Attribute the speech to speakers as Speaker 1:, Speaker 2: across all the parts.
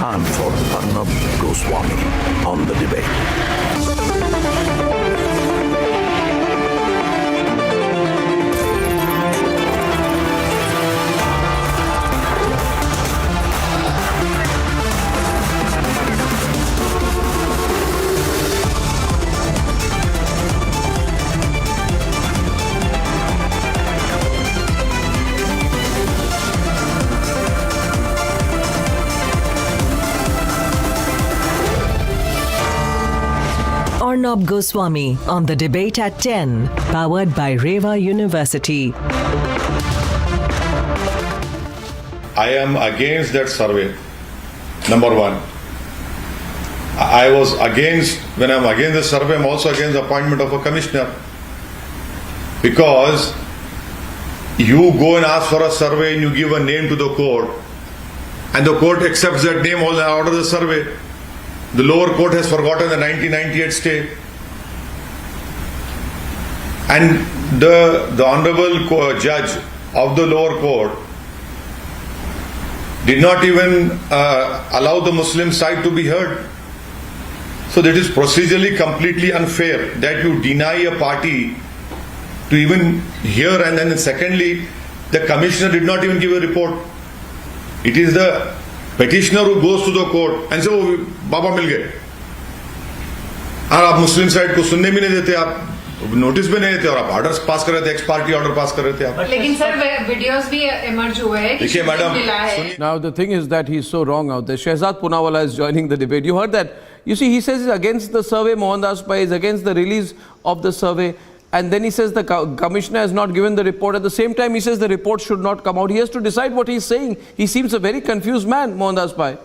Speaker 1: Time for Arnab Goswami on the debate.
Speaker 2: Arnab Goswami on the debate at 10, powered by Reva University.
Speaker 3: I am against that survey. Number one. I was against, when I'm against the survey, I'm also against the appointment of a commissioner. Because you go and ask for a survey and you give a name to the court, and the court accepts that name out of the survey. The lower court has forgotten the 1998 stay. And the honorable judge of the lower court did not even allow the Muslim side to be heard. So that is procedurally completely unfair that you deny a party to even hear, and then secondly, the commissioner did not even give a report. It is the petitioner who goes to the court and says, oh, बाबा मिल गए, और आप मुस्लिम side को सुनने भी नहीं देते, आप notice भी नहीं देते, और आप ऑर्डर पास कर रहे थे, एक्स पार्टी ऑर्डर पास कर रहे थे आप.
Speaker 4: लेकिन सर वीडियोस भी इमर्ज हुए हैं.
Speaker 3: देखिए madam,
Speaker 5: Now the thing is that he's so wrong out there. Shehzad Poonawalla is joining the debate. You heard that. You see, he says he's against the survey. Mohandas Pai is against the release of the survey. And then he says the commissioner has not given the report. At the same time, he says the report should not come out. He has to decide what he's saying. He seems a very confused man, Mohandas Pai.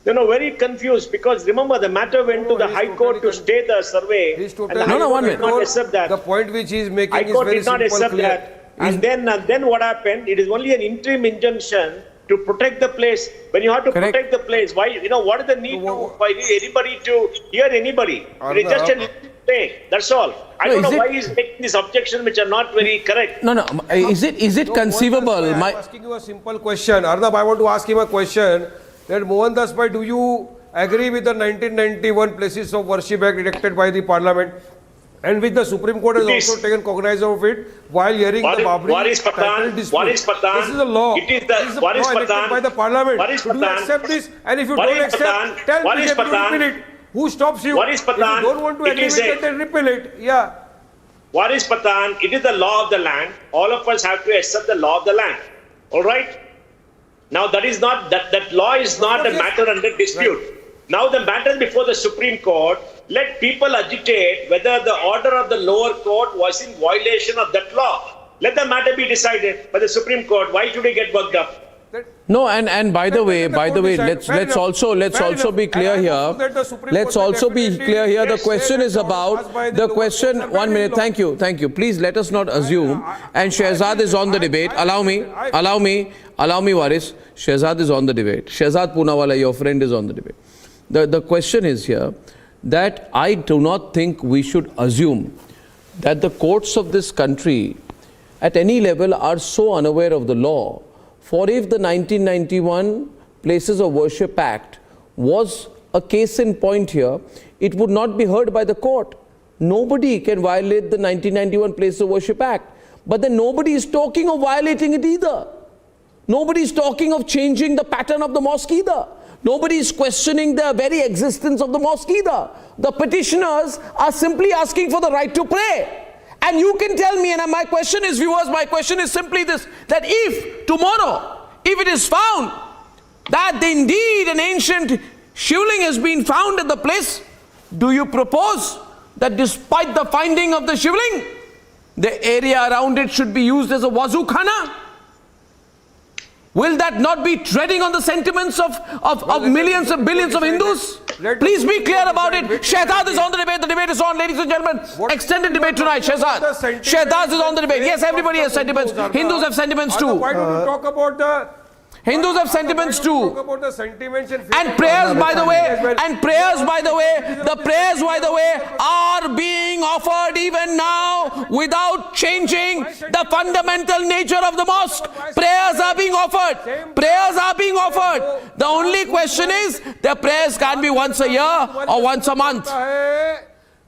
Speaker 6: Very confused, because remember the matter went to the High Court to stay the survey.
Speaker 7: He's totally
Speaker 6: and the High Court did not accept that.
Speaker 7: The point which he is making
Speaker 6: High
Speaker 7: is
Speaker 6: Court
Speaker 7: very
Speaker 6: did not
Speaker 7: simple,
Speaker 6: accept
Speaker 7: clear.
Speaker 6: that. And then what happened? It is only an interim injunction to protect the place. When you have to
Speaker 5: Correct.
Speaker 6: protect the place, why? What is the need why anybody to hear anybody? It is just a thing. That's all. I don't know why he's making these objections which are not very correct.
Speaker 5: No. Is it conceivable?
Speaker 7: I'm asking you a simple question. Arnab, I want to ask him a question. That Mohandas Pai, do you agree with the 1991 Places of Worship Act enacted by the Parliament, and which the Supreme Court has also taken cognizance of it while hearing the Babri title dispute? This is a law.
Speaker 6: It is the
Speaker 7: law enacted by the Parliament. Do you accept this? And if you don't accept, tell BJP to repeal it. Who stops you? If you don't want to agree with it, then repeal it. Yeah.
Speaker 6: Waris Patan, it is the law of the land. All of us have to accept the law of the land. All right? Now that is not that law is not a matter under dispute. Right. Now the matter before the Supreme Court. Let people agitate whether the order of the lower court was in violation of that law. Let the matter be decided by the Supreme Court. Why should we get worked up?
Speaker 5: No, and by the way, let's also be clear here. Let's also be clear here. The question is about the question. 1 minute. Thank you. Please let us not assume. And Shehzad is on the debate. Allow me, Waris. Shehzad is on the debate. Shehzad Poonawalla, your friend, is on the debate. The question is here that I do not think we should assume that the courts of this country at any level are so unaware of the law. For if the 1991 Places of Worship Act was a case in point here, it would not be heard by the court. Nobody can violate the 1991 Places of Worship Act. But then nobody is talking of violating it either. Nobody is talking of changing the pattern of the mosque either. Nobody is questioning the very existence of the mosque either. The petitioners are simply asking for the right to pray. And you can tell me, and my question is, viewers, my question is simply this, that if tomorrow, if it is found that indeed an ancient shivling has been found at the place, do you propose that despite the finding of the shivling, the area around it should be used as a wazu khana? Will that not be treading on the sentiments of millions and billions of Hindus? Please be clear about it. Shehzad is on the debate. The debate is on, ladies and gentlemen. Extended debate tonight. Shehzad is on the debate. Yes, everybody has sentiments. Hindus have sentiments too.
Speaker 7: Why don't you talk about
Speaker 5: Hindus have sentiments too.
Speaker 7: Talk about the sentiments
Speaker 5: And prayers, by the way, the prayers, by the way, are being offered even now without changing the fundamental nature of the mosque. Prayers are being offered. Prayers are being offered. The only question is, the prayers can be once a year or once a month.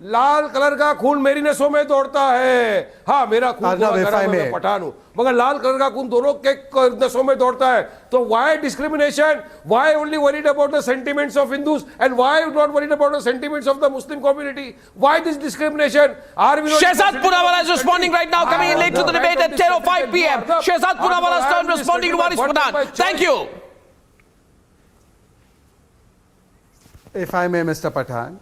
Speaker 7: Lal colour का खून मेरी नसों में दौड़ता है. हाँ, मेरा खून मैं पठान हूं, मगर लाल कलर का खून दोनों के नसों में दौड़ता है. तो why discrimination? Why only worried about the sentiments of Hindus and why not worried about the sentiments of the Muslim community? Why this discrimination? Are we not?
Speaker 5: Shehzad Punawala is responding right now, coming in late to the debate at 10:05 p.m. Shehzad Punawala is turn responding to Waris Pathan. Thank you.
Speaker 8: If I may, Mr. Pathan.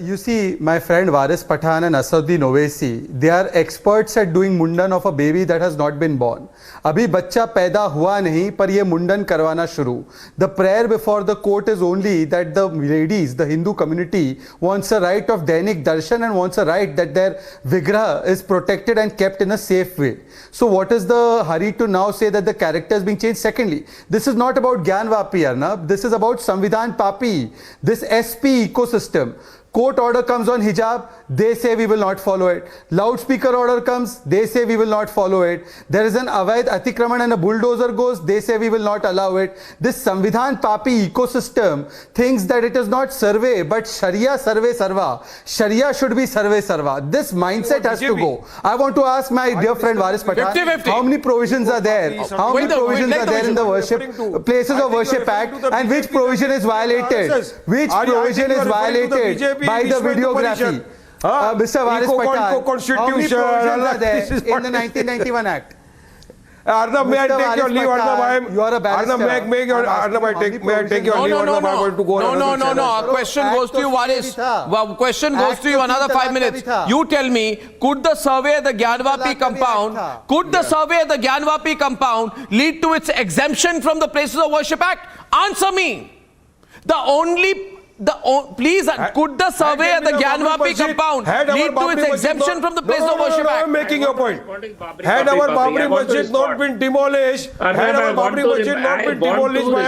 Speaker 8: You see, my friend Waris Pathan and Asaduddin Owaisi, they are experts at doing mundan of a baby that has not been born. अभी बच्चा पैदा हुआ नहीं पर ये मुंडन करवाना शुरू. The prayer before the court is only that the ladies, the Hindu community, wants a right of Dainik Darshan and wants a right that their vigraha is protected and kept in a safe way. So what is the hurry to now say that the character is being changed? Secondly, this is not about Gyan Vapi, Arnab. This is about Samvidhan Papi, this SP ecosystem. Court order comes on hijab, they say we will not follow it. Loudspeaker order comes, they say we will not follow it. There is an Avaid Atikraman and a bulldozer goes, they say we will not allow it. This Samvidhan Papi ecosystem thinks that it is not survey but Sharia survey sarva. Sharia should be survey sarva. This mindset has to go. I want to ask my dear friend Waris Pathan,
Speaker 5: 50-50.
Speaker 8: how many provisions are there? How many provisions are there in the worship Places of Worship Act and which provision is violated? Which provision is violated by the videography? Mr. Waris Pathan, how many provisions are there in the 1991 Act?
Speaker 7: Arnab, may I take your leave? Arnab,
Speaker 8: you are a barrister.
Speaker 7: Arnab, may I take your leave?
Speaker 5: No.
Speaker 7: Arnab, I want to go on another channel.
Speaker 5: Our question goes to you, Waris. Well, question goes to you another 5 minutes. You tell me, could the survey at the Gyanvapi compound, lead to its exemption from the Places of Worship Act? Answer me. Please, could the survey at the Gyanvapi compound lead to its exemption from the Place of Worship Act?
Speaker 7: I'm making your point. Had our Babri Masjid not been demolished, by a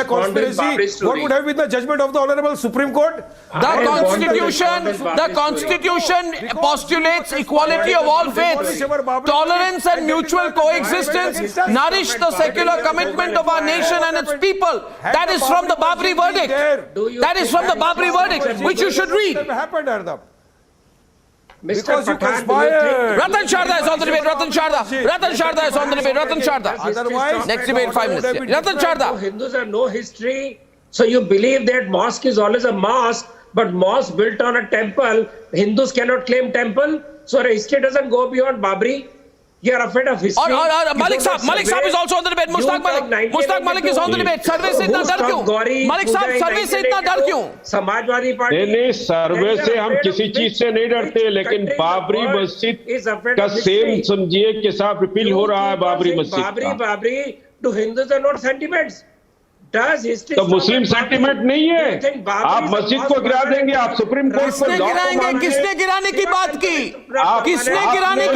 Speaker 7: conspiracy, what would have been the judgment of the Honorable Supreme Court?
Speaker 5: The Constitution postulates equality of all faiths. Tolerance and mutual coexistence nourish the secular commitment of our nation and its people. That is from the Babri verdict. Which you should read.
Speaker 7: Because you conspired.
Speaker 5: Ratan Sharda is on the debate. Ratan Sharda is on the debate. Ratan Sharda.
Speaker 7: Otherwise,
Speaker 5: Next debate, 5 minutes. Ratan Sharda.
Speaker 9: Hindus have no history. So you believe that mosque is always a mosque, but mosque built on a temple, Hindus cannot claim temple. So history doesn't go beyond Babri. You are afraid of history.
Speaker 5: Malik Saab is also on the debate. Mushtaq Malik is on the debate. Survey से इतना डर क्यों? Malik Saab, survey से इतना डर क्यों?
Speaker 9: Samajwadi party
Speaker 10: नहीं, सर्वे से हम किसी चीज से नहीं डरते, लेकिन बाबरी मस्जिद का सेम समझिए के साथ रिपील हो रहा है बाबरी मस्जिद का.
Speaker 9: Babri to Hindus are not sentiments.
Speaker 10: तो मुस्लिम सेंटिमेंट नहीं है. आप मस्जिद को गिरा देंगे, आप सुप्रीम कोर्ट को
Speaker 5: गिराएंगे. किसने गिराने की बात की? किसने गिराने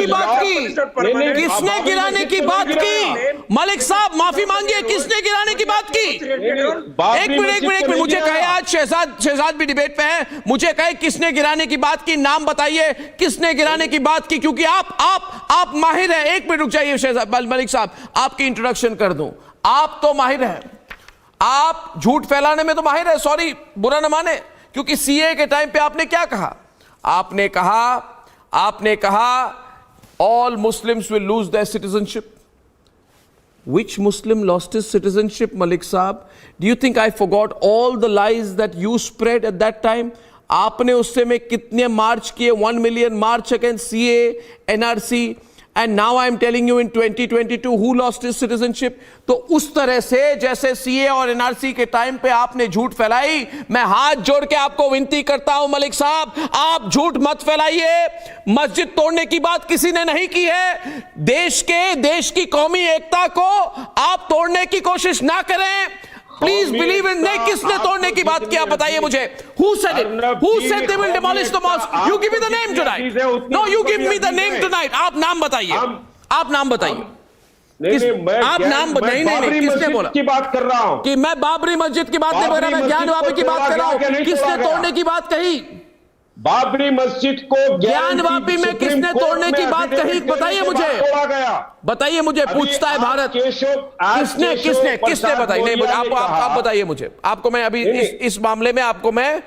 Speaker 5: की बात की? मलिक साहब माफी मांगिए. किसने गिराने की बात की? एक मिनट. मुझे कहे आज शहजाद भी डिबेट पे है. मुझे कहे किसने गिराने की बात की, नाम बताइए किसने गिराने की बात की, क्योंकि आप माहिर हैं. एक मिनट रुक जाइए शहजाद मलिक साहब, आपकी इंट्रोडक्शन कर दूं. आप तो माहिर हैं, आप झूठ फैलाने में तो माहिर है. सॉरी, बुरा न माने, क्योंकि सीए के टाइम पे आपने क्या कहा? आपने कहा all Muslims will lose their citizenship. Which Muslim lost his citizenship, Malik Saab? Do you think I forgot all the lies that you spread at that time? आपने उससे में कितने मार्च किए? 1 million march against CA, NRC. And now I am telling you in 2022 who lost his citizenship. तो उस तरह से जैसे सीए और एनआरसी के टाइम पे आपने झूठ फैलाई, मैं हाथ जोड़ के आपको विनती करता हूं मलिक साहब, आप झूठ मत फैलाइए. मस्जिद तोड़ने की बात किसी ने नहीं की है. देश की कौमी एकता को आप तोड़ने की कोशिश ना करें. Please believe in. नहीं, किसने तोड़ने की बात की आप बताइए मुझे. Who said it? Who said they will demolish the mosque? You give me the name tonight. No, you give me the name tonight. आप नाम बताइए. आप नाम नहीं किसने बोला
Speaker 10: की बात कर रहा हूं
Speaker 5: कि मैं बाबरी मस्जिद की बात नहीं कर रहा, मैं ज्ञानवापी की बात कर रहा हूं। किसने तोड़ने की बात कही?
Speaker 10: बाबरी मस्जिद को
Speaker 5: ज्ञानवापी में किसने तोड़ने की बात कही? बताइए मुझे, बताइए मुझे, पूछता है भारत। किसने किसने किसने बताई? नहीं, आप बताइए मुझे। आपको मैं अभी इस मामले में आपको मैं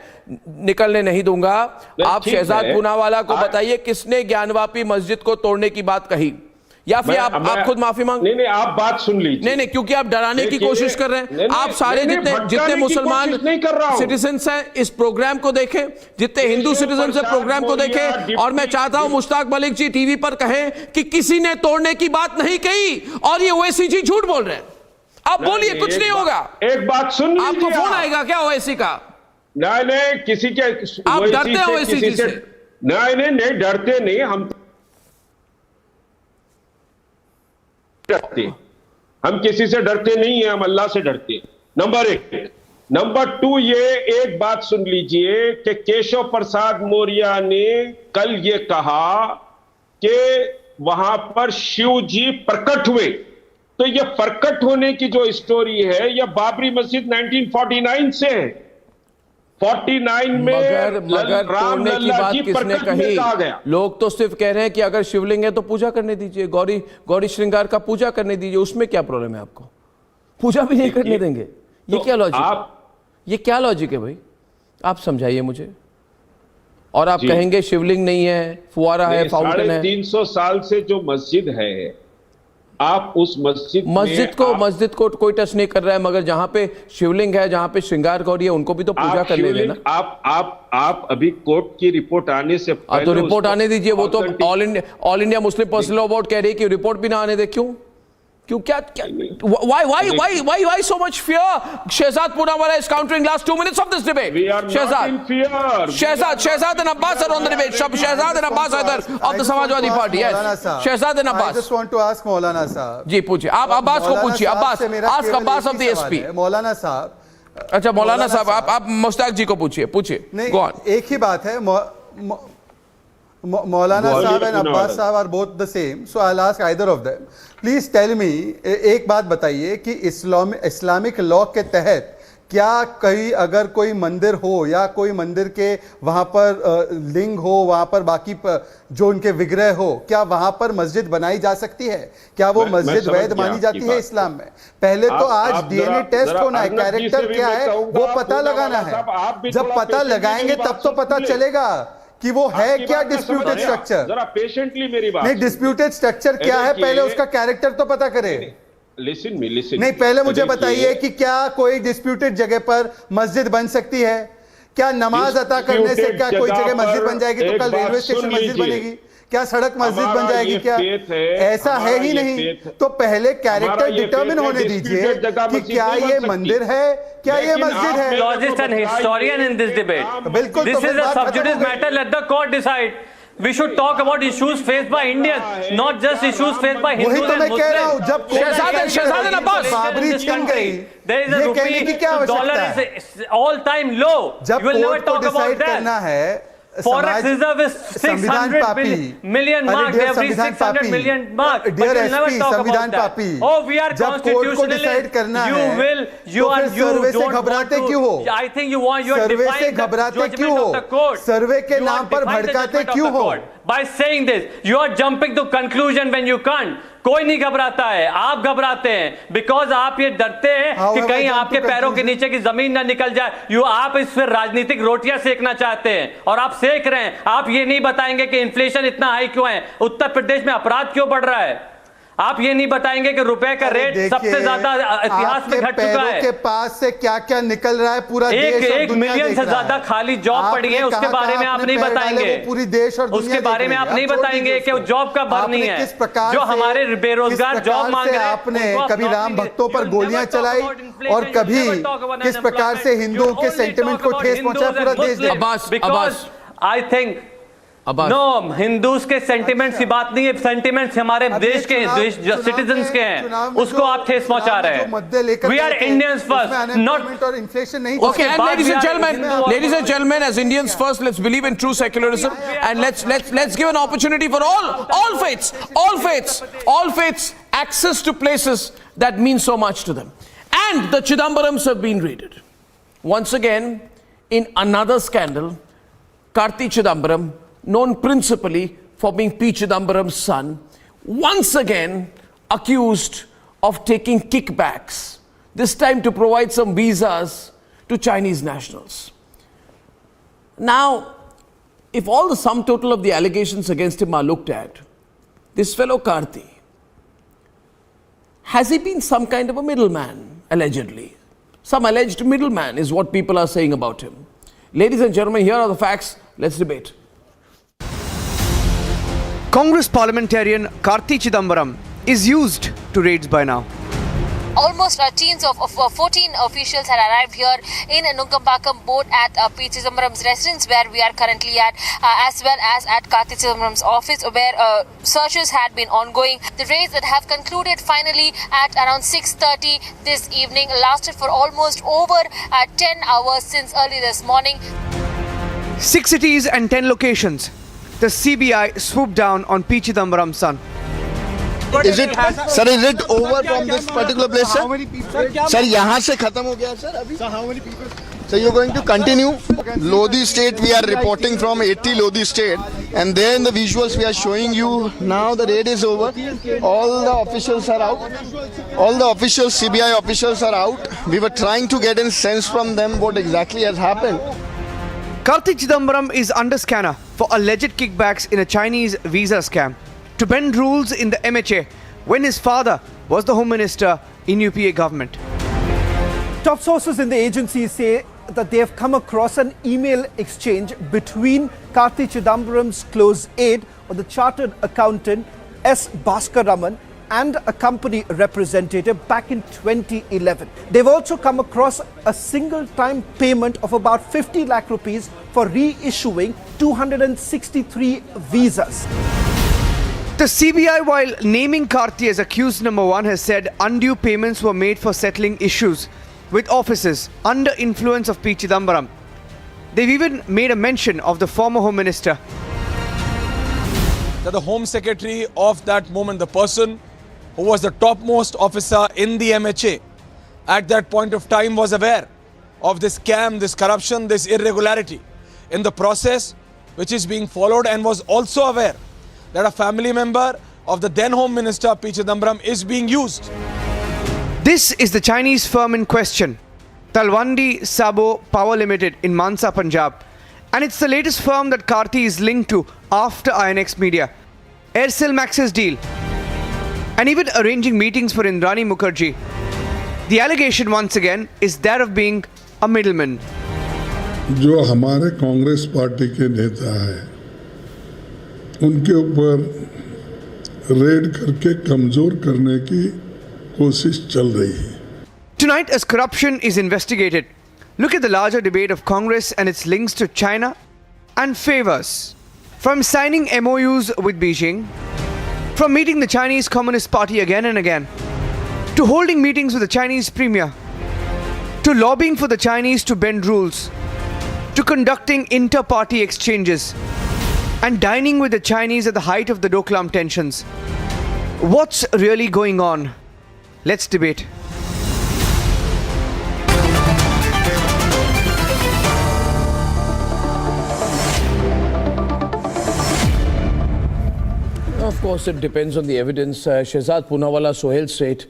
Speaker 5: निकलने नहीं दूंगा। आप शहजाद पूनावाला को बताइए किसने ज्ञानवापी मस्जिद को तोड़ने की बात कही, या फिर आप खुद माफी मांग।
Speaker 10: नहीं, आप बात सुन लीजिए।
Speaker 5: नहीं, क्योंकि आप डराने की कोशिश कर रहे हैं। आप सारे जितने मुसलमान सिटीजन्स हैं इस प्रोग्राम को देखें, जितने हिंदू सिटीजन्स हैं प्रोग्राम को देखें, और मैं चाहता हूं मुश्ताक मलिक जी टीवी पर कहें कि किसी ने तोड़ने की बात नहीं कही और ये ओवैसी जी झूठ बोल रहे हैं। आप बोलिए, कुछ नहीं होगा।
Speaker 10: एक बात सुन लीजिए,
Speaker 5: आपको फोन आएगा क्या ओवैसी का?
Speaker 10: नहीं, किसी के
Speaker 5: आप डरते हैं ओवैसी जी से?
Speaker 10: नहीं, डरते नहीं। हम किसी से डरते नहीं है, हम अल्लाह से डरते हैं, नंबर 1। नंबर 2, ये एक बात सुन लीजिए कि केशव प्रसाद मौर्य ने कल ये कहा कि वहां पर शिव जी प्रकट हुए। तो ये प्रकट होने की जो स्टोरी है, यह बाबरी मस्जिद 1949 से है। 49 में
Speaker 5: मगर तोड़ने की बात किसने कही? लोग तो सिर्फ कह रहे हैं कि अगर शिवलिंग है तो पूजा करने दीजिए, गौरी श्रृंगार का पूजा करने दीजिए, उसमें क्या प्रॉब्लम है? आपको पूजा भी नहीं करने देंगे? ये क्या लॉजिक, ये क्या लॉजिक है भाई? आप समझाइए मुझे। और आप कहेंगे शिवलिंग नहीं है, फुवारा है, फाउंटेन है।
Speaker 10: 350 साल से जो मस्जिद है, आप उस
Speaker 5: मस्जिद को कोई टच नहीं कर रहा है, मगर जहां पे शिवलिंग है, जहां पे श्रृंगार गौरी है, उनको भी तो पूजा करने देना।
Speaker 10: आप अभी कोर्ट की रिपोर्ट आने से पहले
Speaker 5: तो रिपोर्ट आने दीजिए। वो तो all India Muslim personal law board कह रही है कि रिपोर्ट भी ना आने दे। क्यों क्या why so much fear? Shehzad Poonawala is countering last 2 minutes of this debate.
Speaker 10: We are not in fear.
Speaker 5: Shehzad and Abbas are on the debate. Shehzad and Abbas are of the Samajwadi Party. Yes. Shehzad and Abbas.
Speaker 8: I just want to ask Maulana Sahab.
Speaker 5: जी पूछिए, आप अब्बास को पूछिए। ask Abbas of the SP.
Speaker 8: मौलाना साहब,
Speaker 5: अच्छा मौलाना साहब, आप मुश्ताक जी को पूछिए।
Speaker 8: नहीं, एक ही बात है। Maulana Sahab and Abbas Sahab are both the same, so I'll ask either of them. Please tell me, एक बात बताइए कि इस्लामिक लॉ के तहत क्या अगर कोई मंदिर हो या कोई मंदिर के वहाँ पर लिंग हो, वहाँ पर बाकी जो उनके विग्रह हो, क्या वहाँ पर मस्जिद बनाई जा सकती है? क्या वो मस्जिद वैध मानी जाती है इस्लाम में? पहले तो आज डीएनए टेस्ट होना है, कैरेक्टर क्या है वो पता लगाना है। जब पता लगाएंगे तब तो पता चलेगा कि वो है क्या डिस्प्यूटेड स्ट्रक्चर।
Speaker 10: जरा पेशेंटली मेरी बात
Speaker 8: नहीं, डिस्प्यूटेड स्ट्रक्चर क्या है, पहले उसका कैरेक्टर तो पता करें।
Speaker 10: लिसन
Speaker 8: नहीं, पहले मुझे बताइए कि क्या कोई डिस्प्यूटेड जगह पर मस्जिद बन सकती है? क्या नमाज अता करने से क्या कोई जगह मस्जिद बन जाएगी? तो कल रेलवे स्टेशन मस्जिद बनेगी? क्या सड़क मस्जिद बन जाएगी? क्या ऐसा है ही नहीं। तो पहले कैरेक्टर डिटरमिन होने दीजिए कि क्या ये मंदिर है, क्या ये मस्जिद है।
Speaker 11: Logist and historian in this debate.
Speaker 8: बिल्कुल,
Speaker 11: this is a sub judice matter. Let the court decide. We should talk about issues faced by Indians, not just issues faced by Hindus
Speaker 8: वही तो
Speaker 11: and
Speaker 8: मैं
Speaker 11: Muslims.
Speaker 8: कह रहा हूँ, जब
Speaker 5: शहजाद अब्बास
Speaker 8: बाबरी छीन गई,
Speaker 11: there is a rupee dollar is all time low.
Speaker 8: जब कोर्ट को डिसाइड करना है,
Speaker 11: Forex reserve is 600 million mark every 600 million mark. But we'll never talk about that. Oh, we are constitutionalists. You don't
Speaker 8: घबराते क्यों हो?
Speaker 11: I think you are defying the judgment of the court.
Speaker 8: सर्वे के नाम पर भड़काते क्यों हो?
Speaker 11: By saying this, you are jumping to conclusion when you can't. कोई नहीं घबराता है, आप घबराते हैं बिकॉज आप ये डरते हैं कि कहीं आपके पैरों के नीचे की जमीन ना निकल जाए। आप इस पर राजनीतिक रोटियां सेकना चाहते हैं और आप सेक रहे हैं। आप ये नहीं बताएंगे कि इन्फ्लेशन इतना हाई क्यों है, उत्तर प्रदेश में अपराध क्यों बढ़ रहा है। आप ये नहीं बताएंगे कि रुपए का रेट सबसे ज्यादा इतिहास में घट चुका है।
Speaker 8: के पास से क्या क्या निकल रहा है पूरा देश और
Speaker 11: एक मिलियन से ज्यादा खाली जॉब पड़ी है, उसके बारे में आप नहीं बताएंगे।
Speaker 8: पूरी देश और
Speaker 11: उसके बारे में आप नहीं बताएंगे कि जॉब कब भरनी है। जो हमारे बेरोजगार जॉब मांग रहे हैं,
Speaker 8: आपने कभी राम भक्तों पर गोलियां चलाई और कभी किस प्रकार से हिंदुओं के सेंटिमेंट को ठेस पहुंचाया पूरा देश।
Speaker 11: Because I think no, Hindus के सेंटिमेंट्स की बात नहीं है, सेंटिमेंट्स हमारे देश के सिटीजन्स के हैं, उसको आप ठेस पहुंचा रहे हैं। We are Indians first, not
Speaker 8: inflation नहीं।
Speaker 5: Okay, and ladies and gentlemen, as Indians first, let's believe in true secularism and let's give an opportunity for all faiths access to places that mean so much to them. And the Chidambarams have been raided. Once again, in another scandal, Karti Chidambaram, known principally for being P. Chidambaram's son, once again accused of taking kickbacks, this time to provide some visas to Chinese nationals. Now, if all the sum total of the allegations against him are looked at, this fellow Karti, has he been some kind of a middleman, allegedly? Some alleged middleman is what people are saying about him. Ladies and gentlemen, here are the facts. Let's debate.
Speaker 12: Congress parliamentarian Karti Chidambaram is used to raids by now.
Speaker 13: Almost teams of 14 officials had arrived here in Nungampakam boat at P. Chidambaram's residence, where we are currently at, as well as at Karti Chidambaram's office, where searches had been ongoing. The raids that have concluded finally at around 6:30 this evening lasted for almost over 10 hours since early this morning.
Speaker 12: 6 cities and 10 locations. The CBI swooped down on P. Chidambaram's son.
Speaker 14: Is it over from this particular place, sir? Sir, यहाँ से खत्म हो गया, sir. अभी? Sir, how many people? So you're going to continue. Lodi State, we are reporting from 80 Lodi State, and there in the visuals we are showing you now the raid is over. All the officials are out. All the officials, CBI officials are out. We were trying to get a sense from them what exactly has happened.
Speaker 12: Karti Chidambaram is under scanner for alleged kickbacks in a Chinese visa scam to bend rules in the MHA when his father was the Home Minister in UPA government.
Speaker 15: Top sources in the agency say that they have come across an email exchange between Karti Chidambaram's close aide, or the chartered accountant S. Bhaskaraman, and a company representative back in 2011. They've also come across a single-time payment of about 50 lakh rupees for reissuing 263 visas.
Speaker 12: The CBI, while naming Karti as accused number 1, has said undue payments were made for settling issues with offices under influence of P. Chidambaram. They've even made a mention of the former Home Minister.
Speaker 16: That the Home Secretary of that moment, the person who was the topmost officer in the MHA at that point of time, was aware of this scam, this corruption, this irregularity in the process which is being followed, and was also aware that a family member of the then Home Minister P. Chidambaram is being used.
Speaker 12: This is the Chinese firm in question, Talwandi Sabo Power Limited in Mansa, Punjab. And it's the latest firm that Karti is linked to after INX Media, Aircel Max's deal, and even arranging meetings for Indrani Mukherjee. The allegation once again is that of being a middleman.
Speaker 17: जो हमारे Congress party के नेता हैं, उनके ऊपर red करके कमजोर करने की कोशिश चल रही है.
Speaker 12: Tonight, as corruption is investigated, look at the larger debate of Congress and its links to China and favors. From signing MOUs with Beijing, from meeting the Chinese Communist Party again and again, to holding meetings with the Chinese Premier, to lobbying for the Chinese to bend rules, to conducting inter-party exchanges, and dining with the Chinese at the height of the Doklam tensions. What's really going on? Let's debate.
Speaker 5: Of course, it depends on the evidence. Shehzad Poonawalla, Sohail Seth,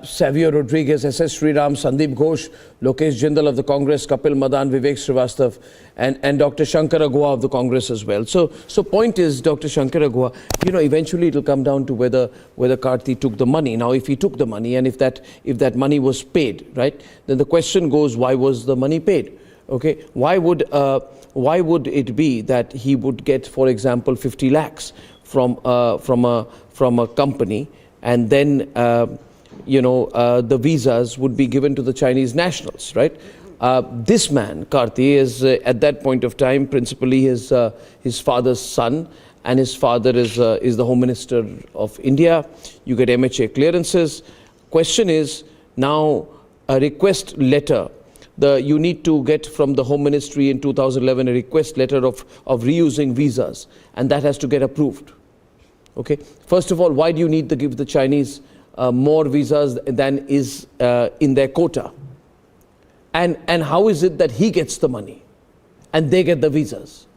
Speaker 5: Savio Rodriguez, S.S. Sriram, Sandeep Ghosh, Lokesh Jindal of the Congress, Kapil Madan, Vivek Srivastav, and Dr. Shankar Agua of the Congress as well. So point is, Dr. Shankar Agua, eventually it will come down to whether Karti took the money. Now, if he took the money and if that money was paid, right, then the question goes, why was the money paid? Okay, why would it be that he would get, for example, 50 lakhs from a company, and then the visas would be given to the Chinese nationals, right? This man, Karti, is at that point of time principally his father's son, and his father is the Home Minister of India. You get MHA clearances. Question is now a request letter. You need to get from the Home Ministry in 2011 a request letter of reusing visas, and that has to get approved. Okay. First of all, why do you need to give the Chinese more visas than is in their quota? And how is it that he gets the money and they get the visas?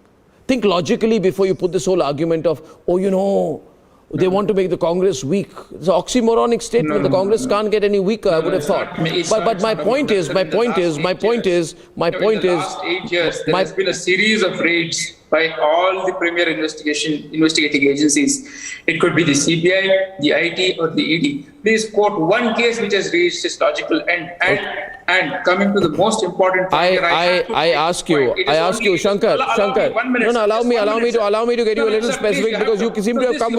Speaker 5: Think logically before you put this whole argument of, oh, you know, they want to make the Congress weak. It's an oxymoronic statement. The Congress can't get any weaker, I would have thought. But my point is,
Speaker 18: last 8 years, there has been a series of raids by all the premier investigating agencies. It could be the CBI, the IT, or the ED. Please quote one case which has reached its logical end. And coming to the most important point,
Speaker 5: I ask you, Shankar, no, allow me to get you a little specific, because you seem to have come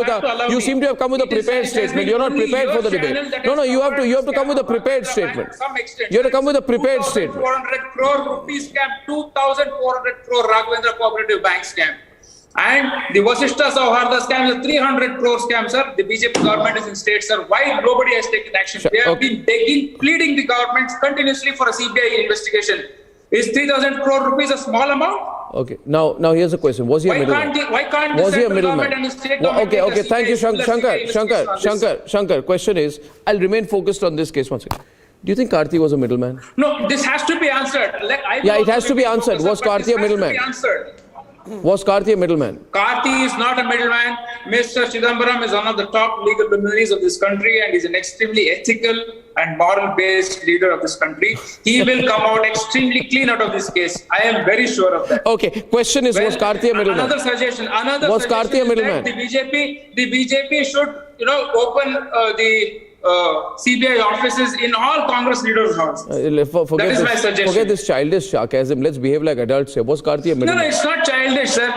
Speaker 5: with a prepared statement. You're not prepared for the debate. No, you have to come with a prepared statement. You have to come with a prepared statement.
Speaker 18: 400 crore rupees scam, 2,400 crore Raghavendra Cooperative Bank scam. And the Vasishta Sauharda scam is a 300 crore scam, sir. The BJP government is in state, sir. Why nobody has taken action? They have been begging, pleading the government continuously for a CBI investigation. Is 3,000 crore rupees a small amount?
Speaker 5: Okay. Now here's a question. Was he a middleman?
Speaker 18: Why can't the central government and the state government
Speaker 5: Okay. Thank you, Shankar. Question is, I'll remain focused on this case once again. Do you think Karti was a middleman?
Speaker 18: No, this has to be answered.
Speaker 5: It has to be answered. Was Karti a middleman? Was Karti a middleman?
Speaker 18: Karti is not a middleman. Mr. Chidambaram is one of the top legal luminaries of this country, and is an extremely ethical and moral-based leader of this country. He will come out extremely clean out of this case. I am very sure of that.
Speaker 5: Okay. Question is, was Karti a middleman?
Speaker 18: Another suggestion.
Speaker 5: Was Karti a middleman?
Speaker 18: The BJP should, open the CBI offices in all Congress leaders' houses. That is my suggestion.
Speaker 5: Forget this childish sarcasm. Let's behave like adults here. Was Karti a middleman?
Speaker 18: No, it's not childish, sir.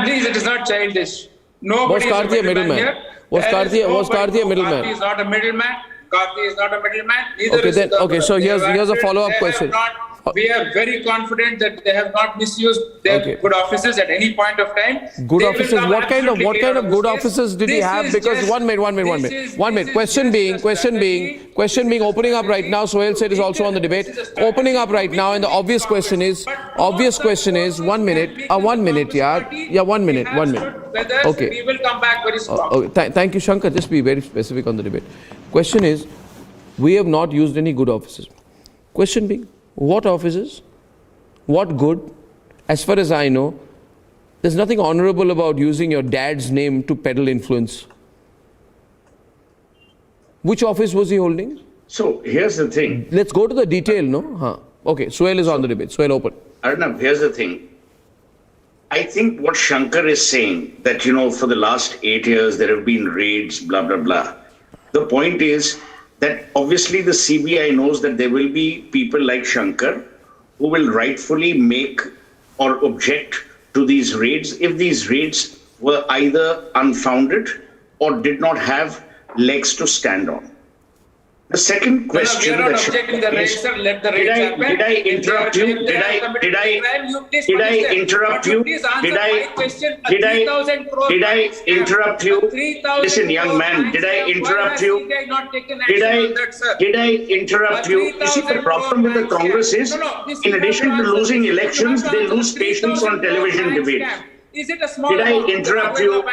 Speaker 18: Please, it is not childish.
Speaker 5: Was Karti a middleman? Was Karti a middleman?
Speaker 18: Karti is not a middleman. Karti is not a middleman.
Speaker 5: Okay, so here's a follow-up question.
Speaker 18: We are very confident that they have not misused their good offices at any point of time.
Speaker 5: Good offices? What kind of good offices did he have? Because one minute. Question being, opening up right now. Sohail said is also on the debate. Opening up right now, and the obvious question is 1 minute. 1 minute, yeah. 1 minute. Okay.
Speaker 18: We will come back very strong.
Speaker 5: Thank you, Shankar. Just be very specific on the debate. Question is, we have not used any good offices. Question being, what offices? What good? As far as I know, there's nothing honorable about using your dad's name to peddle influence. Which office was he holding?
Speaker 19: So here's the thing.
Speaker 5: Let's go to the detail, no? Okay, Sohail is on the debate. Sohail, open.
Speaker 19: Arnab, here's the thing. I think what Shankar is saying, that, for the last 8 years there have been raids, blah, blah, blah. The point is that obviously the CBI knows that there will be people like Shankar who will rightfully make or object to these raids if these raids were either unfounded or did not have legs to stand on. The second question
Speaker 18: we are not objecting the raids, sir. Let the raids happen.
Speaker 19: Did I interrupt you? Did I interrupt you? Did I interrupt you? Listen, young man, did I interrupt you? Did I interrupt you? You see, the problem with the Congress is, in addition to losing elections, they lose patience on television debates.
Speaker 18: Is it a small
Speaker 19: Did I interrupt you?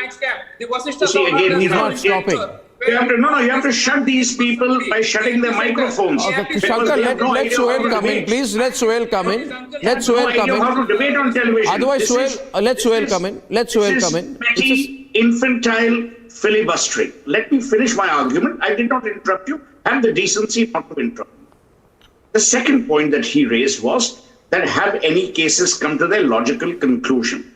Speaker 19: See, again,
Speaker 5: he's not stopping.
Speaker 19: You have to shut these people by shutting their microphones.
Speaker 5: Okay, Shankar, let Sohail come in, please. Let Sohail come in. Let Sohail come in.
Speaker 19: How to debate on television.
Speaker 5: Otherwise, let Sohail come in. Let Sohail come in.
Speaker 19: Petty, infantile filibustering. Let me finish my argument. I did not interrupt you. Have the decency not to interrupt. The second point that he raised was that have any cases come to their logical conclusion.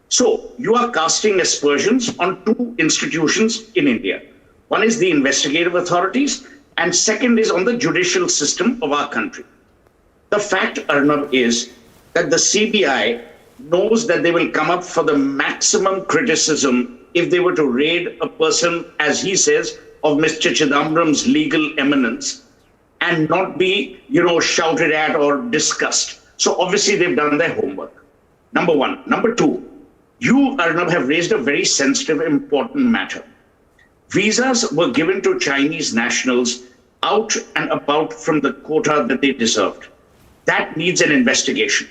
Speaker 19: So you are casting aspersions on two institutions in India. One is the investigative authorities, and second is on the judicial system of our country. The fact, Arnab, is that the CBI knows that they will come up for the maximum criticism if they were to raid a person, as he says, of Mr. Chidambaram's legal eminence and not be, shouted at or discussed. So obviously they've done their homework. Number one. Number two, you, Arnab, have raised a very sensitive, important matter. Visas were given to Chinese nationals out and about from the quota that they deserved. That needs an investigation.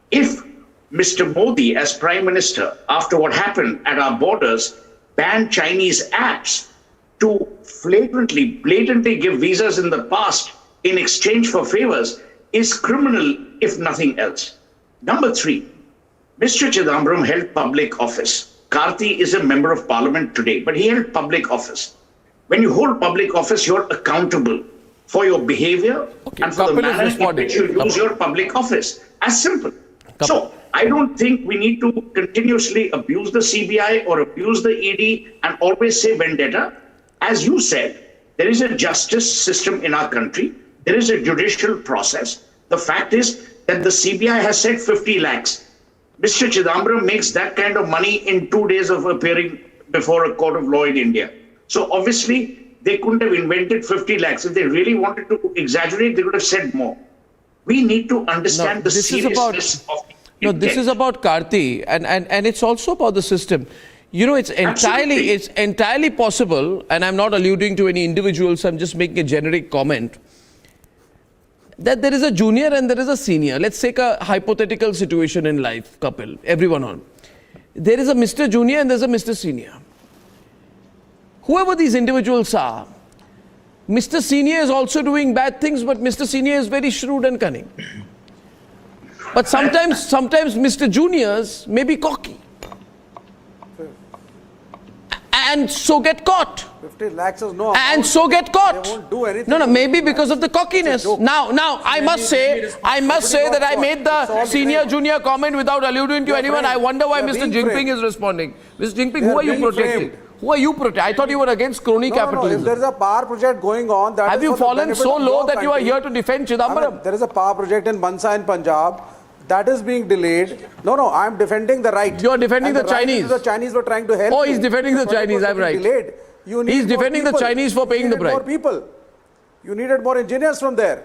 Speaker 19: If Mr. Modi, as Prime Minister, after what happened at our borders, ban Chinese apps, to blatantly give visas in the past in exchange for favors is criminal, if nothing else. Number 3, Mr. Chidambaram held public office. Karti is a member of parliament today, but he held public office. When you hold public office, you're accountable for your behavior and for the manner in which you use your public office. As simple. So I don't think we need to continuously abuse the CBI or abuse the ED and always say vendetta. As you said, there is a justice system in our country. There is a judicial process. The fact is that the CBI has said 50 lakhs. Mr. Chidambaram makes that kind of money in 2 days of appearing before a court of law in India. So obviously, they couldn't have invented 50 lakhs. If they really wanted to exaggerate, they could have said more. We need to understand the seriousness of the
Speaker 5: No, this is about Karti, and it's also about the system. You know, it's entirely possible, and I'm not alluding to any individuals, I'm just making a generic comment, that there is a junior and there is a senior. Let's take a hypothetical situation in life, couple, everyone on. There is a Mr. Junior and there's a Mr. Senior. Whoever these individuals are, Mr. Senior is also doing bad things, but Mr. Senior is very shrewd and cunning. But sometimes Mr. Juniors may be cocky. And so get caught.
Speaker 20: 50 lakhs is no amount.
Speaker 5: And so get caught.
Speaker 20: They won't do anything.
Speaker 5: No, maybe because of the cockiness. Now, I must say that I made the senior-junior comment without alluding to anyone. I wonder why Mr. Jinping is responding. Mr. Jinping, who are you protecting? Who are you protecting? I thought you were against crony capitalism.
Speaker 20: If there is a power project going on, that
Speaker 5: have you fallen so low that you are here to defend Chidambaram?
Speaker 20: There is a power project in Bansa in Punjab. That is being delayed. No, I'm defending the right.
Speaker 5: You are defending the Chinese.
Speaker 20: The Chinese were trying to help.
Speaker 5: Oh, he's defending the Chinese, I'm right.
Speaker 20: Delayed.
Speaker 5: He's defending the Chinese for paying the bribe.
Speaker 20: More people. You needed more engineers from there.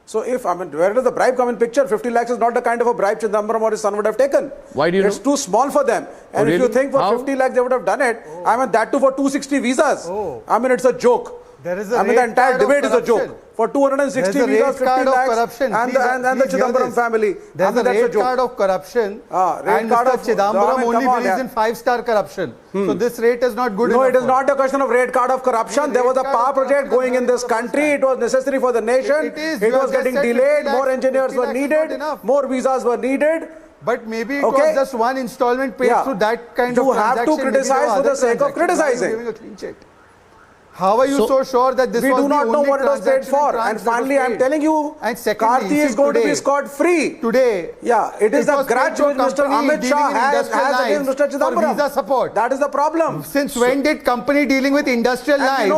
Speaker 20: So where does the bribe come in picture? 50 lakhs is not the kind of a bribe Chidambaram or his son would have taken.
Speaker 5: Why do you know?
Speaker 20: It's too small for them. And if you think for 50 lakhs they would have done it, that too for 260 visas. It's a joke.
Speaker 8: There is a
Speaker 20: the entire debate is a joke. For 260 visas, 50 lakhs, and the Chidambaram family.
Speaker 8: There's a rate card of corruption. And Mr. Chidambaram only believes in 5-star corruption. So this rate is not good enough.
Speaker 20: No, it is not a question of rate card of corruption. There was a power project going in this country. It was necessary for the nation. It was getting delayed. More engineers were needed. More visas were needed.
Speaker 8: But maybe it was just one installment paid through that kind of transaction.
Speaker 20: You have to criticize for the sake of criticizing.
Speaker 8: How are you so sure that this was the only
Speaker 20: We do not know what it was paid for. And finally, I am telling you, Karti is going to be scot-free.
Speaker 8: Today.
Speaker 20: Yeah, it is the grudge which Mr. Amit Shah has against Mr. Chidambaram.
Speaker 8: Visa support.
Speaker 20: That is the problem.
Speaker 8: Since when did company dealing with industrial lives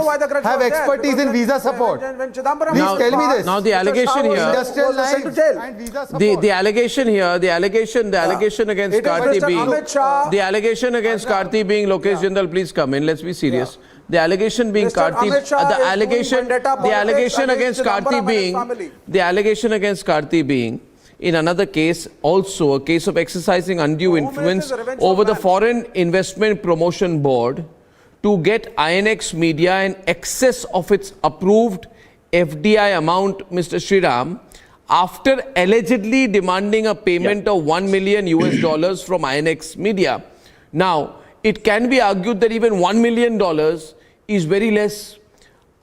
Speaker 8: have expertise in visa support?
Speaker 20: When Chidambaram
Speaker 8: Please tell me this.
Speaker 5: Now the allegation here,
Speaker 8: industrial lives and visa support.
Speaker 5: the allegation here, the allegation against Karti being, the allegation against Karti being, Lokesh Jindal, please come in. Let's be serious. The allegation being Karti, the allegation against Karti being, in another case, also a case of exercising undue influence over the Foreign Investment Promotion Board to get INX Media in excess of its approved FDI amount, Mr. Sriram, after allegedly demanding a payment of $1 million from INX Media. Now, it can be argued that even $1 million is very less.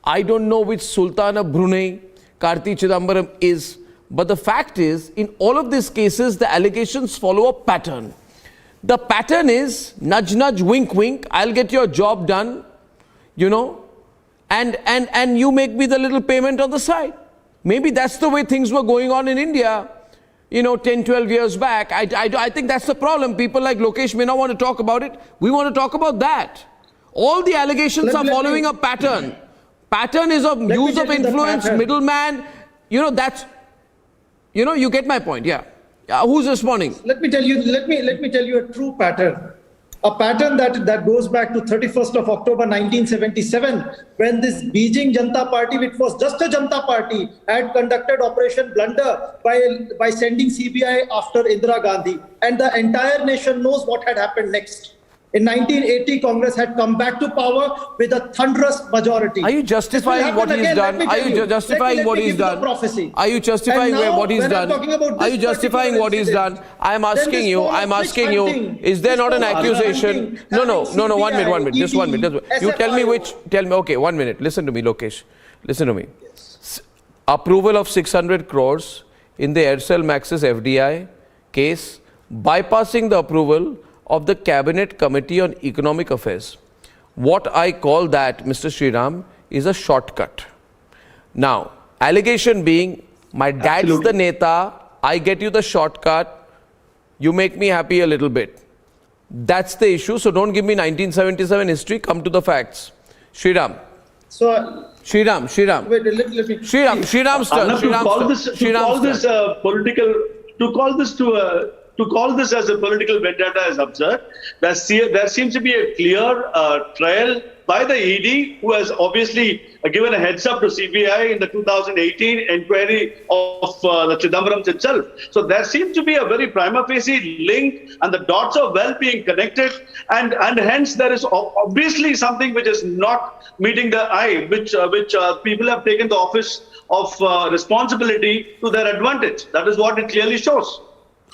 Speaker 5: I don't know which Sultan of Brunei Karti Chidambaram is, but the fact is, in all of these cases, the allegations follow a pattern. The pattern is nudge, nudge, wink, wink. I'll get your job done, and you make me the little payment on the side. Maybe that's the way things were going on in India, 10, 12 years back. I think that's the problem. People like Lokesh may not want to talk about it. We want to talk about that. All the allegations are following a pattern. Pattern is of use of influence, middleman. You get my point. Yeah. Who's responding?
Speaker 21: Let me tell you a true pattern. A pattern that goes back to 31st of October 1977, when this Beijing Janata Party, which was just a Janata Party, had conducted Operation Blunder by sending CBI after Indira Gandhi. And the entire nation knows what had happened next. In 1980, Congress had come back to power with a thunderous majority.
Speaker 5: Are you justifying what he's done? Are you justifying what he's done? Are you justifying what he's done? Are you justifying what he's done? I'm asking you, is there not an accusation? No, 1 minute, just 1 minute. You tell me okay, 1 minute. Listen to me, Lokesh. Listen to me. Approval of 600 crores in the Aircel Maxis FDI case, bypassing the approval of the Cabinet Committee on Economic Affairs. What I call that, Mr. Sriram, is a shortcut. Now, allegation being, my dad's the neta, I get you the shortcut, you make me happy a little bit. That's the issue, so don't give me 1977 history, come to the facts. Sriram. Sriram.
Speaker 21: Wait, let me.
Speaker 5: Sriram's turn.
Speaker 1: To call this as a political vendetta is absurd. There seems to be a clear trial by the ED, who has obviously given a heads up to CBI in the 2018 inquiry of the Chidambaram itself. So there seems to be a very prima facie link, and the dots are well being connected, and hence there is obviously something which is not meeting the eye, which people have taken the office of responsibility to their advantage. That is what it clearly shows.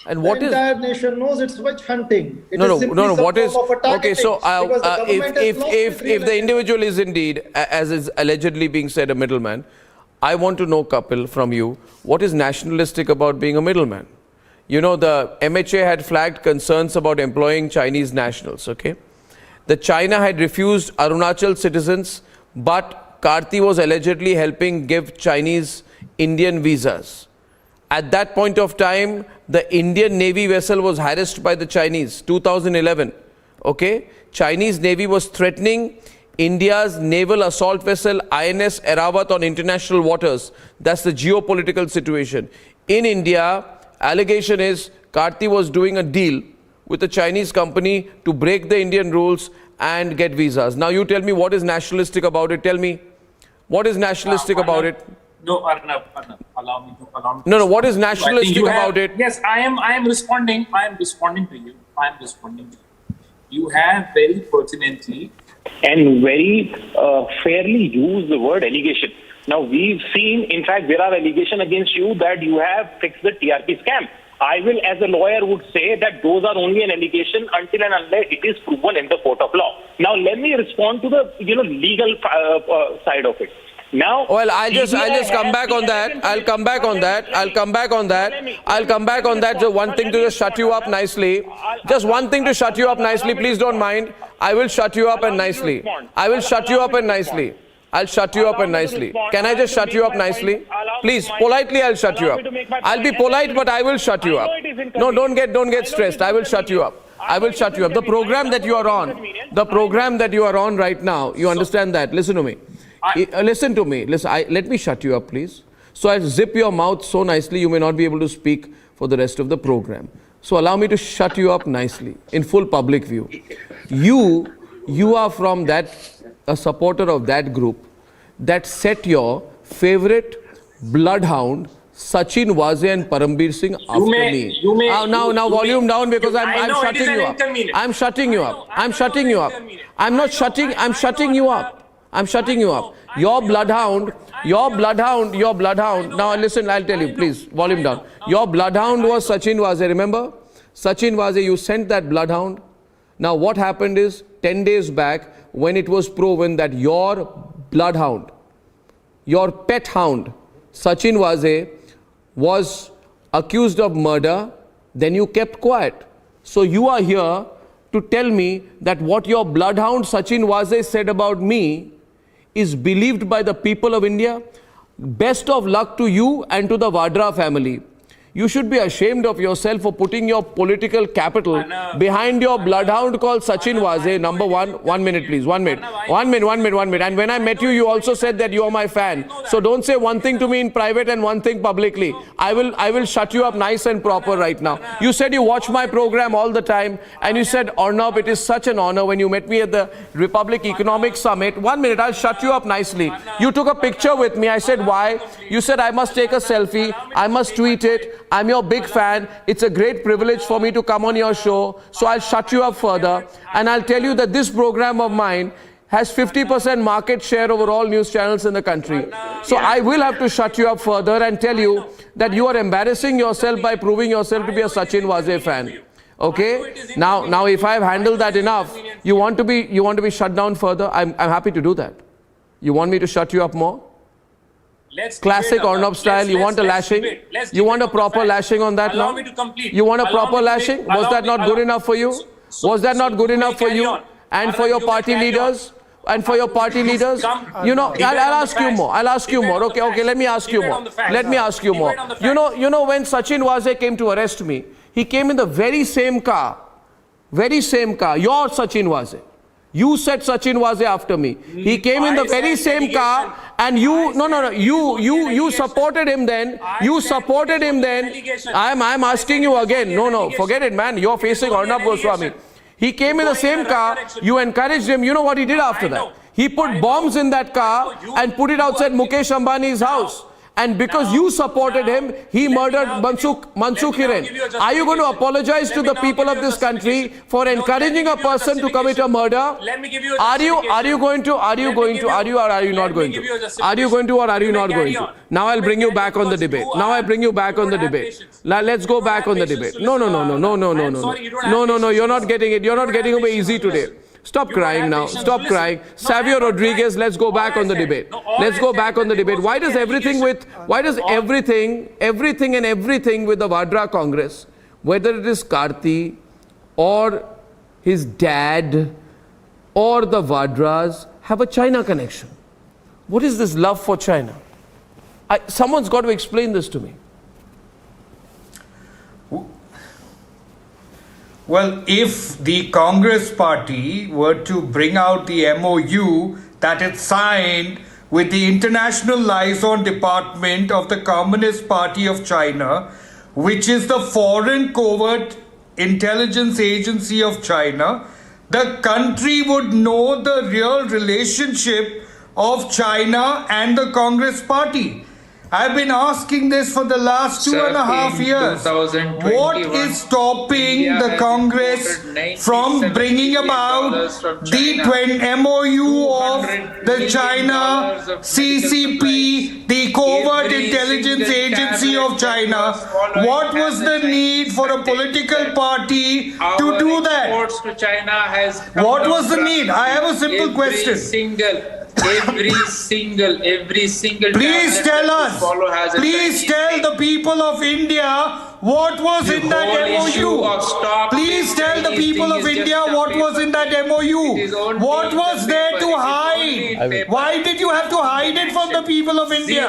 Speaker 5: And what
Speaker 21: the entire nation knows it's witch hunting.
Speaker 5: No. What is okay? So if the individual is indeed, as is allegedly being said, a middleman, I want to know, Kapil, from you, what is nationalistic about being a middleman? You know, the MHA had flagged concerns about employing Chinese nationals. Okay, the China had refused Arunachal citizens, but Karti was allegedly helping give Chinese Indian visas. At that point of time, the Indian Navy vessel was harassed by the Chinese, 2011. Okay? Chinese Navy was threatening India's naval assault vessel INS Eravat on international waters. That's the geopolitical situation. In India, allegation is Karti was doing a deal with a Chinese company to break the Indian rules and get visas. Now you tell me what is nationalistic about it. Tell me, what is nationalistic about it?
Speaker 18: No, Arnab, allow me to.
Speaker 5: No, what is nationalistic about it?
Speaker 18: Yes, I am responding to you. You have very pertinently
Speaker 6: and very fairly used the word allegation. Now, we've seen, in fact, there are allegations against you that you have fixed the TRP scam. I will, as a lawyer, would say that those are only an allegation until and unless it is proven in the court of law. Now, let me respond to the legal side of it. Now,
Speaker 5: well, I'll just come back on that. I'll come back on that. So one thing to just shut you up nicely. Just one thing to shut you up nicely. Please don't mind. I will shut you up and nicely. I'll shut you up and nicely. Can I just shut you up nicely? Please, politely, I'll shut you up. I'll be polite, but I will shut you up. No, don't get stressed. I will shut you up. The program that you are on right now, you understand that? Listen to me. Let me shut you up, please. So I'll zip your mouth so nicely you may not be able to speak for the rest of the program. So allow me to shut you up nicely in full public view. You are from a supporter of that group that set your favorite bloodhound Sachin Waze and Parambir Singh after me. Now volume down because I'm shutting you up. I'm shutting you up. I'm shutting you up. Your bloodhound. Now listen, I'll tell you, please, volume down. Your bloodhound was Sachin Waze, remember? Sachin Waze, you sent that bloodhound. Now what happened is, 10 days back, when it was proven that your bloodhound, your pet hound, Sachin Waze, was accused of murder, then you kept quiet. So you are here to tell me that what your bloodhound Sachin Waze said about me is believed by the people of India. Best of luck to you and to the Vadra family. You should be ashamed of yourself for putting your political capital behind your bloodhound called Sachin Waze. Number one. 1 minute, please. 1 minute. And when I met you, you also said that you are my fan. So don't say one thing to me in private and one thing publicly. I will shut you up nice and proper right now. You said you watch my program all the time, and you said, Arnab, it is such an honor when you met me at the Republic Economic Summit. 1 minute, I'll shut you up nicely. You took a picture with me. I said, why? You said, I must take a selfie. I must tweet it. I'm your big fan. It's a great privilege for me to come on your show. So I'll shut you up further. And I'll tell you that this program of mine has 50% market share over all news channels in the country. So I will have to shut you up further and tell you that you are embarrassing yourself by proving yourself to be a Sachin Waze fan. Okay? Now if I've handled that enough, you want to be shut down further? I'm happy to do that. You want me to shut you up more? Classic Arnab style. You want a lashing? You want a proper lashing on that now? You want a proper lashing? Was that not good enough for you? Was that not good enough for you? And for your party leaders? And for your party leaders? You know, I'll ask you more. I'll ask you more. Okay, let me ask you more. Let me ask you more. You know when Sachin Waze came to arrest me, he came in the very same car, your Sachin Waze. You said Sachin Waze after me. He came in the very same car and you supported him then. You supported him then. I'm asking you again. No, forget it, man. You're facing Arnab Goswami. He came in the same car, you encouraged him. You know what he did after that? He put bombs in that car and put it outside Mukesh Ambani's house. And because you supported him, he murdered Mansukh Hiren. Are you going to apologize to the people of this country for encouraging a person to commit a murder? Are you going to? Are you or are you not going to? Are you going to or are you not going to? Now I'll bring you back on the debate. Let's go back on the debate. No. You're not getting it. You're not getting away easy today. Stop crying now. Stop crying. Savio Rodriguez, let's go back on the debate. Let's go back on the debate. Why does everything with the Vadra Congress, whether it is Karti or his dad or the Vadras, have a China connection? What is this love for China? Someone's got to explain this to me.
Speaker 2: Well, if the Congress party were to bring out the MOU that it signed with the International Liaison Department of the Communist Party of China, which is the foreign covert intelligence agency of China, the country would know the real relationship of China and the Congress party. I've been asking this for the last 2.5 years. What is stopping the Congress from bringing about the MOU of the China CCP, the Covert Intelligence Agency of China? What was the need for a political party to do that? What was the need? I have a simple question.
Speaker 18: Every single
Speaker 2: please tell us, please tell the people of India what was in that MOU. Please tell the people of India what was in that MOU. What was there to hide? Why did you have to hide it from the people of India?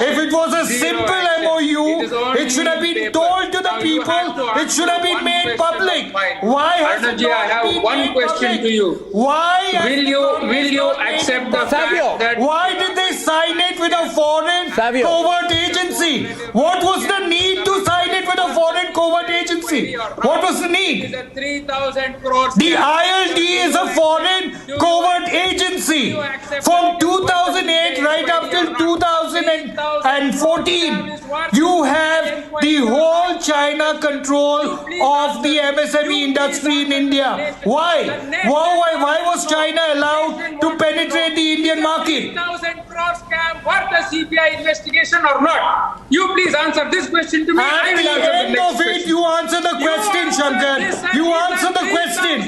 Speaker 2: If it was a simple MOU, it should have been told to the people. It should have been made public. Why has it not been made public?
Speaker 18: I have one question to you.
Speaker 2: Why
Speaker 18: will you accept the fact that
Speaker 2: why did they sign it with a foreign covert agency? What was the need to sign it with a foreign covert agency? What was the need?
Speaker 18: 3,000 crores.
Speaker 2: The ILD is a foreign covert agency. From 2008 right up till 2014, you have the whole China control of the MSME industry in India. Why? Why was China allowed to penetrate the Indian market?
Speaker 18: 3,000 crores scam worth the CBI investigation or not? You please answer this question to me.
Speaker 2: At the end of it, you answer the question, Shankar. You answer the question.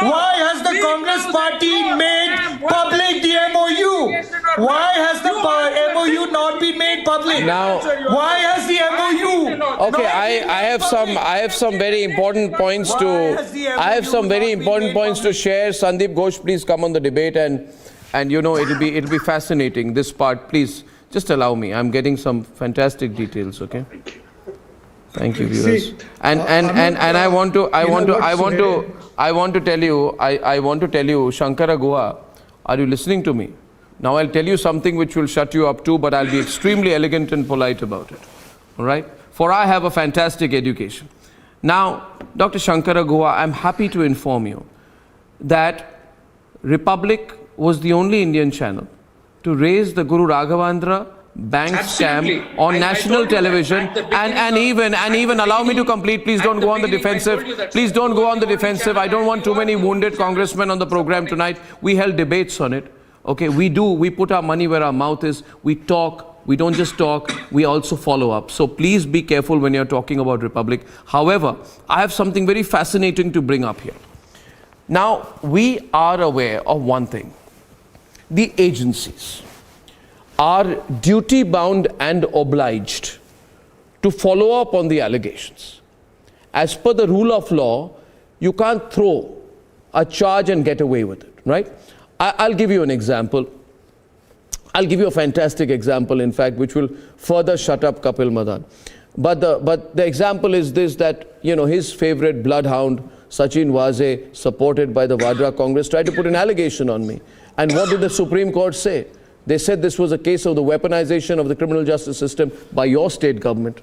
Speaker 2: Why has the Congress party made public the MOU? Why has the MOU not been made public?
Speaker 5: Now,
Speaker 2: why has the MOU?
Speaker 5: Okay, I have some very important points to share. Sandeep Ghosh, please come on the debate and you know it'll be fascinating. This part, please just allow me. I'm getting some fantastic details. Okay. Thank you, viewers. And I want to tell you, Shankara Goa, are you listening to me? Now I'll tell you something which will shut you up too, but I'll be extremely elegant and polite about it. All right? For I have a fantastic education. Now, Dr. Shankara Goa, I'm happy to inform you that Republic was the only Indian channel to raise the Guru Raghavendra bank
Speaker 18: Absolutely.
Speaker 5: scam on
Speaker 18: I
Speaker 5: national
Speaker 18: told you that
Speaker 5: television,
Speaker 18: at the beginning
Speaker 5: and even allow me to complete. Please don't go on the defensive. Please don't go on the defensive. I don't want too many wounded congressmen on the program tonight. We held debates on it. Okay, we put our money where our mouth is. We talk. We don't just talk, we also follow up. So please be careful when you're talking about Republic. However, I have something very fascinating to bring up here. Now, we are aware of one thing. The agencies are duty-bound and obliged to follow up on the allegations. As per the rule of law, you can't throw a charge and get away with it, right? I'll give you an example. I'll give you a fantastic example, in fact, which will further shut up Kapil Madan. But the example is this, that, you know, his favorite bloodhound, Sachin Waze, supported by the Vadra Congress, tried to put an allegation on me. And what did the Supreme Court say? They said this was a case of the weaponization of the criminal justice system by your state government,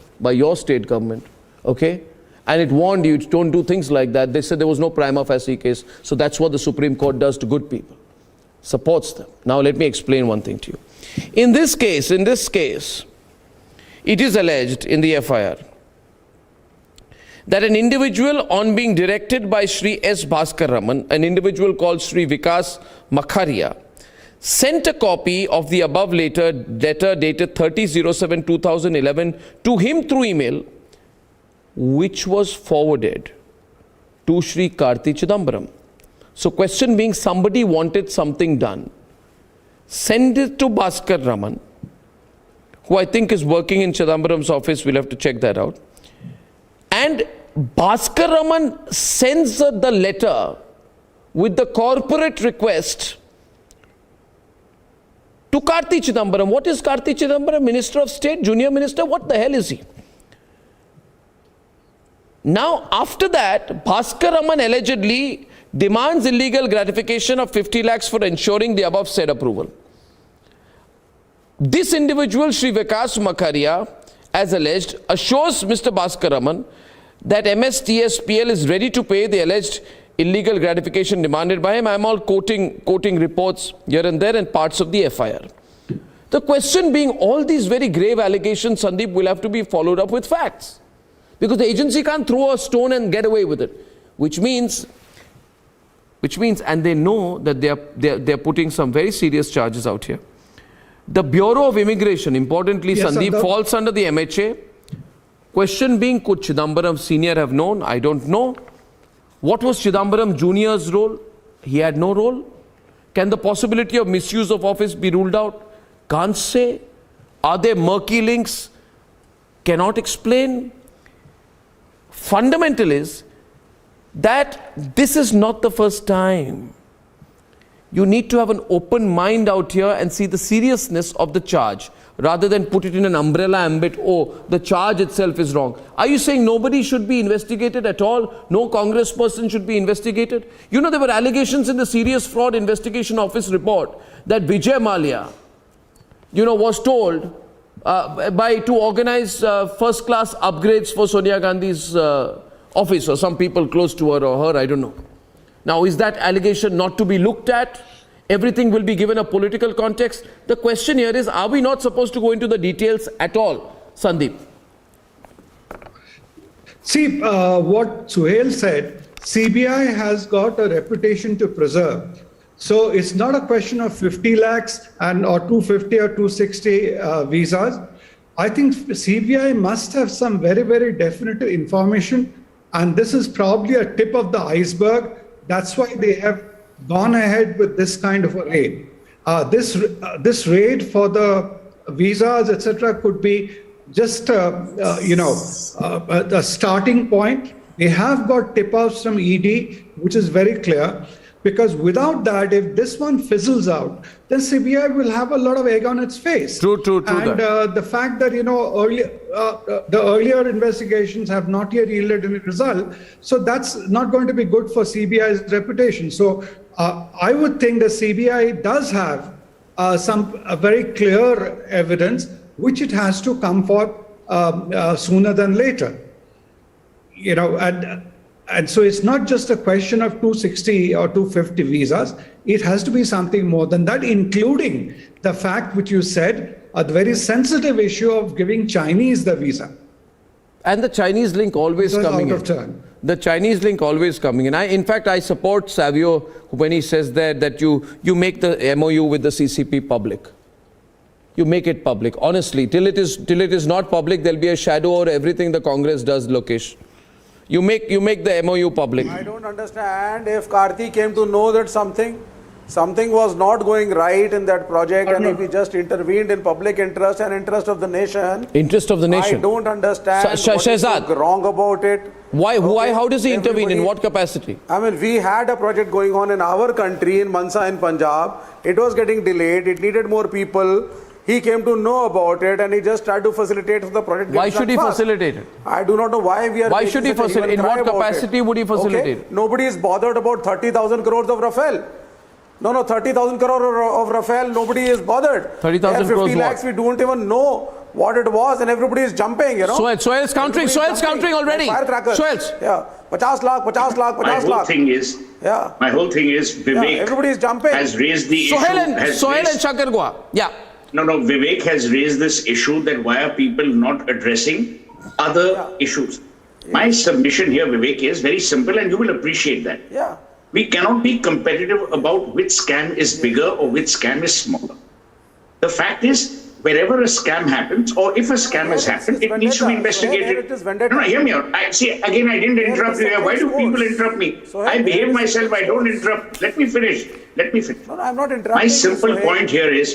Speaker 5: okay? And it warned you, don't do things like that. They said there was no prima facie case. So that's what the Supreme Court does to good people. Supports them. Now let me explain one thing to you. In this case, it is alleged in the FIR that an individual, on being directed by Sri S. Bhaskar Raman, an individual called Sri Vikas Makharia, sent a copy of the above letter dated 30/07/2011 to him through email, which was forwarded to Sri Karti Chidambaram. So question being, somebody wanted something done, send it to Bhaskar Raman, who I think is working in Chidambaram's office, we'll have to check that out. And Bhaskar Raman sends the letter with the corporate request to Karti Chidambaram. What is Karti Chidambaram? Minister of State, junior minister? What the hell is he? Now, after that, Bhaskar Raman allegedly demands illegal gratification of 50 lakhs for ensuring the above said approval. This individual, Sri Vikas Makharia, as alleged, assures Mr. Bhaskar Raman that MSTSPL is ready to pay the alleged illegal gratification demanded by him. I am all quoting reports here and there and parts of the FIR. The question being, all these very grave allegations, Sandeep, will have to be followed up with facts. Because the agency can't throw a stone and get away with it. Which means, and they know that they're putting some very serious charges out here. The Bureau of Immigration, importantly, yes, Sandeep, falls under the MHA. Question being, could Chidambaram Senior have known? I don't know. What was Chidambaram Junior's role? He had no role. Can the possibility of misuse of office be ruled out? Can't say. Are there murky links? Cannot explain. Fundamental is that this is not the first time. You need to have an open mind out here and see the seriousness of the charge, rather than put it in an umbrella ambit, oh, the charge itself is wrong. Are you saying nobody should be investigated at all? No congressperson should be investigated? You know, there were allegations in the Serious Fraud Investigation Office report that Vijay Mallya, you know, was told to organize first-class upgrades for Sonia Gandhi's office, or some people close to her or her, I don't know. Now, is that allegation not to be looked at? Everything will be given a political context. The question here is, are we not supposed to go into the details at all? Sandeep.
Speaker 21: See, what Suhail said, CBI has got a reputation to preserve. So it's not a question of 50 lakhs or 250 or 260 visas. I think CBI must have some very, very definite information. And this is probably a tip of the iceberg. That's why they have gone ahead with this kind of a raid. This raid for the visas, etc., could be just a starting point. They have got tip-offs from ED, which is very clear. Because without that, if this one fizzles out, then CBI will have a lot of egg on its face.
Speaker 5: True.
Speaker 21: And the fact that, you know, the earlier investigations have not yet yielded any result, so that's not going to be good for CBI's reputation. So I would think the CBI does have some very clear evidence, which it has to come for sooner than later. You know, and so it's not just a question of 260 or 250 visas. It has to be something more than that, including the fact which you said a very sensitive issue of giving Chinese the visa.
Speaker 5: And the Chinese link always coming in. The Chinese link always coming in. In fact, I support Savio when he says that you make the MOU with the CCP public. You make it public. Honestly, till it is not public, there'll be a shadow over everything the Congress does, Lokesh. You make the MOU public.
Speaker 20: I don't understand if Karti came to know that something was not going right in that project, and if he just intervened in public interest and interest of the nation.
Speaker 5: Interest of the nation.
Speaker 20: I don't understand what is so wrong about it.
Speaker 5: Why? How does he intervene? In what capacity?
Speaker 20: I mean, we had a project going on in our country, in Mansa in Punjab. It was getting delayed. It needed more people. He came to know about it and he just tried to facilitate the project.
Speaker 5: Why should he facilitate it?
Speaker 20: I do not know why we are.
Speaker 5: Why should he facilitate? In what capacity would he facilitate?
Speaker 20: Okay? Nobody is bothered about 30,000 crores of Rafale. No, 30,000 crore of Rafale, nobody is bothered.
Speaker 5: 30,000 crores
Speaker 20: 50 lakhs, we don't even know what it was, and everybody is jumping, you know.
Speaker 5: Sohail's countering already.
Speaker 20: Firecrackers.
Speaker 5: Sohail's.
Speaker 20: Yeah, 50 lakh.
Speaker 19: My whole thing is, Vivek
Speaker 20: everybody is jumping.
Speaker 19: Has raised the issue.
Speaker 5: Sohail and Shankar Goa. Yeah.
Speaker 19: No, Vivek has raised this issue that why are people not addressing other issues? My submission here, Vivek, is very simple, and you will appreciate that.
Speaker 20: Yeah.
Speaker 19: We cannot be competitive about which scam is bigger or which scam is smaller. The fact is, wherever a scam happens, or if a scam has happened, it needs to be investigated. No, hear me out. I didn't interrupt you here. Why do people interrupt me? I behave myself, I don't interrupt. Let me finish.
Speaker 20: No, I'm not interrupting.
Speaker 19: My simple point here is,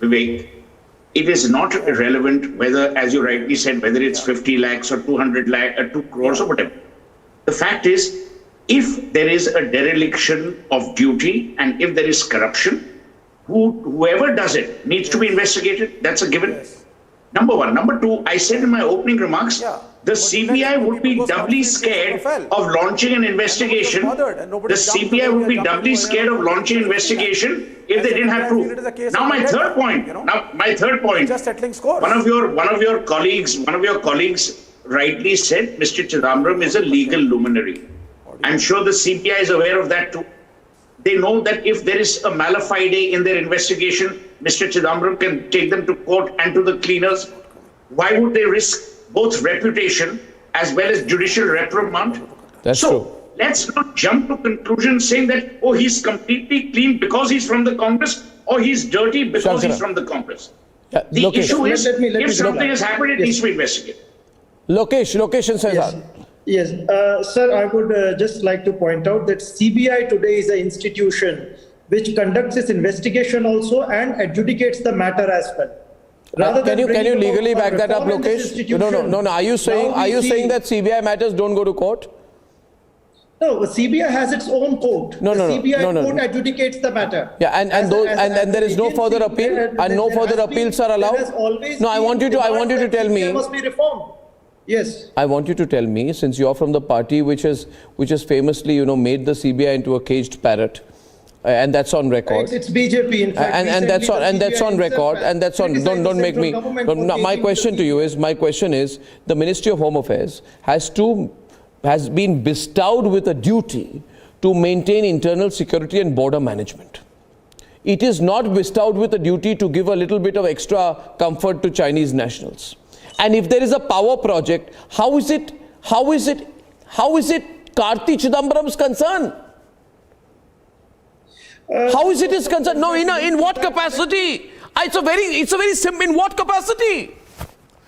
Speaker 19: Vivek, it is not irrelevant whether, as you rightly said, whether it's 50 lakhs or 200 lakhs or 2 crores or whatever. The fact is, if there is a dereliction of duty and if there is corruption, whoever does it needs to be investigated. That's a given. Yes. Number one. Number two, I said in my opening remarks, the CBI would be doubly scared of launching an investigation. The CBI would be doubly scared of launching an investigation if they didn't have proof. Now my third point.
Speaker 20: Just settling scores.
Speaker 19: One of your colleagues rightly said Mr. Chidambaram is a legal luminary. I'm sure the CBI is aware of that too. They know that if there is a mala fide in their investigation, Mr. Chidambaram can take them to court and to the cleaners. Why would they risk both reputation as well as judicial reprimand?
Speaker 5: That's true.
Speaker 19: Let's not jump to conclusions saying that, oh, he's completely clean because he's from the Congress, or he's dirty because he's from the Congress. The issue is, if something has happened, it needs to be investigated.
Speaker 5: Lokesh and Sehzad.
Speaker 21: Yes, sir, I would just like to point out that CBI today is an institution which conducts its investigation also and adjudicates the matter as well.
Speaker 5: Can you legally back that up, Lokesh? No. Are you saying that CBI matters don't go to court?
Speaker 21: No, the CBI has its own court. The CBI court adjudicates the matter.
Speaker 5: Yeah, and there is no further appeal, and no further appeals are allowed. No, I want you to tell me.
Speaker 21: Must be reformed. Yes.
Speaker 5: I want you to tell me, since you are from the party which has famously, made the CBI into a caged parrot, and that's on record.
Speaker 21: It's BJP, in fact.
Speaker 5: And that's on record. And that's on. Don't make me. My question is, the Ministry of Home Affairs has been bestowed with a duty to maintain internal security and border management. It is not bestowed with a duty to give a little bit of extra comfort to Chinese nationals. And if there is a power project, how is it Karti Chidambaram's concern? How is it his concern? No, in what capacity? It's a very simple. In what capacity?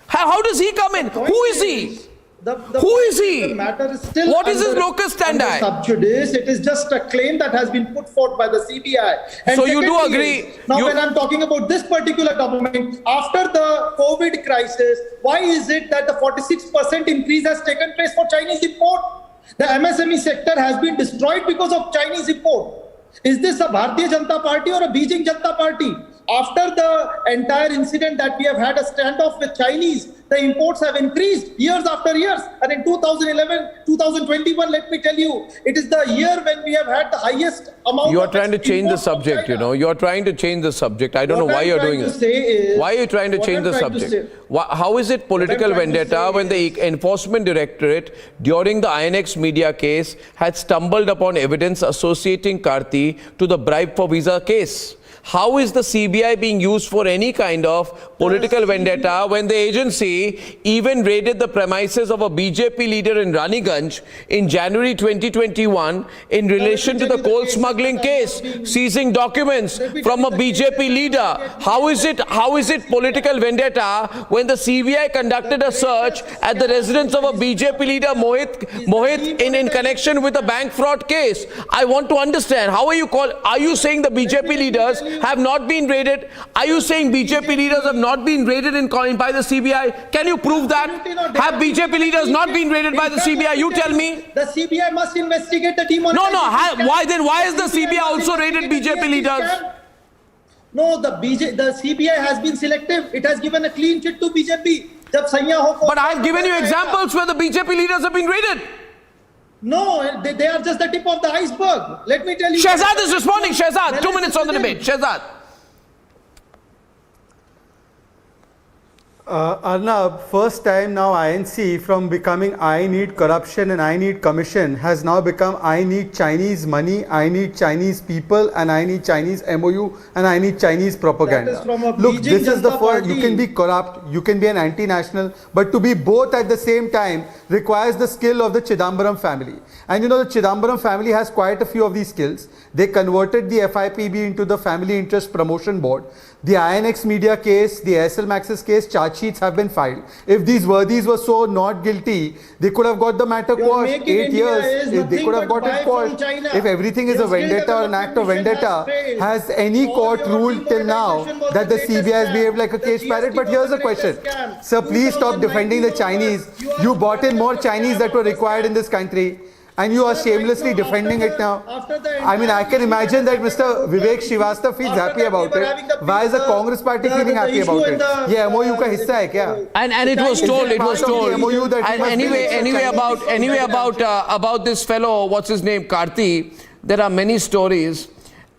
Speaker 5: How does he come in? Who is he? Who is he?
Speaker 21: The matter is still
Speaker 5: what is his locus standi?
Speaker 21: Sub judice. It is just a claim that has been put forth by the CBI. And
Speaker 5: so you do agree?
Speaker 21: When I'm talking about this particular government, after the COVID crisis, why is it that the 46% increase has taken place for Chinese import? The MSME sector has been destroyed because of Chinese import. Is this a Bharatiya Janata Party or a Beijing Janata Party? After the entire incident that we have had a standoff with Chinese, the imports have increased years after years. And in 2011, 2021, let me tell you, it is the year when we have had the highest amount.
Speaker 5: You are trying to change the subject, You are trying to change the subject. I don't know why you're doing this. Why are you trying to change the subject? How is it political vendetta when the Enforcement Directorate, during the INX media case, had stumbled upon evidence associating Karti to the bribe for visa case? how is the CBI being used for any kind of political vendetta when the agency even raided the premises of a BJP leader in Raniganj in January 2021 in relation to the coal smuggling case, seizing documents from a BJP leader? How is it political vendetta when the CBI conducted a search at the residence of a BJP leader Mohit in connection with a bank fraud case? I want to understand, are you saying the BJP leaders have not been raided? Are you saying BJP leaders have not been raided by the CBI? Can you prove that? Have BJP leaders not been raided by the CBI? You tell me.
Speaker 21: The CBI must investigate the demonetization.
Speaker 5: No. Why is the CBI also raided BJP leaders?
Speaker 21: No, the CBI has been selective. It has given a clean chit to BJP.
Speaker 5: But I have given you examples where the BJP leaders have been raided.
Speaker 21: No, they are just the tip of the iceberg. Let me tell you.
Speaker 5: Shehzad is responding. Shehzad, 2 minutes on the debate. Shehzad.
Speaker 8: Arnab, first time now INC from becoming I need corruption and I need commission has now become I need Chinese money, I need Chinese people and I need Chinese MOU and I need Chinese propaganda. Look, this is the first, you can be corrupt, you can be an anti-national, but to be both at the same time requires the skill of the Chidambaram family. And you know, the Chidambaram family has quite a few of these skills. They converted the FIPB into the Family Interest Promotion Board. The INX Media case, the Aircel Maxis case, charge sheets have been filed. If these worthies were so not guilty, they could have got the matter quashed. 8 years, they could have got it quashed. If everything is a vendetta or an act of vendetta, has any court ruled till now that the CBI has behaved like a cage parrot? But here's the question. Sir, please stop defending the Chinese. You bought in more Chinese that were required in this country. And you are shamelessly defending it now. I mean, I can imagine that Mr. Vivek Srivastava feels happy about it. Why is the Congress party feeling happy about it? ये MOU का हिस्सा है क्या?
Speaker 5: And it was told. And anyway about this fellow, what's his name, Karti, there are many stories.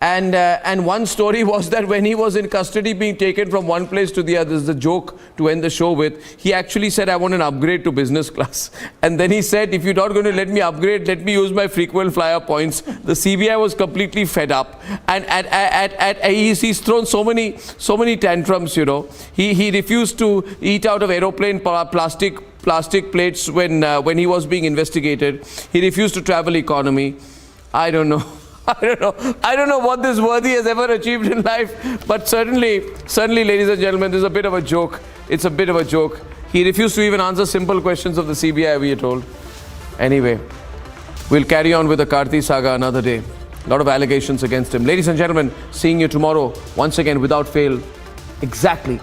Speaker 5: And one story was that when he was in custody being taken from one place to the other, this is a joke to end the show with, he actually said, I want an upgrade to business class. And then he said, if you're not going to let me upgrade, let me use my frequent flyer points. The CBI was completely fed up. And he's thrown so many tantrums, you know. He refused to eat out of aeroplane plastic plates when he was being investigated. He refused to travel economy. I don't know. I don't know what this worthy has ever achieved in life, but certainly, ladies and gentlemen, this is a bit of a joke. It's a bit of a joke. He refused to even answer simple questions of the CBI, we are told. Anyway, we'll carry on with the Karti saga another day. A lot of allegations against him. Ladies and gentlemen, seeing you tomorrow, once again, without fail, exactly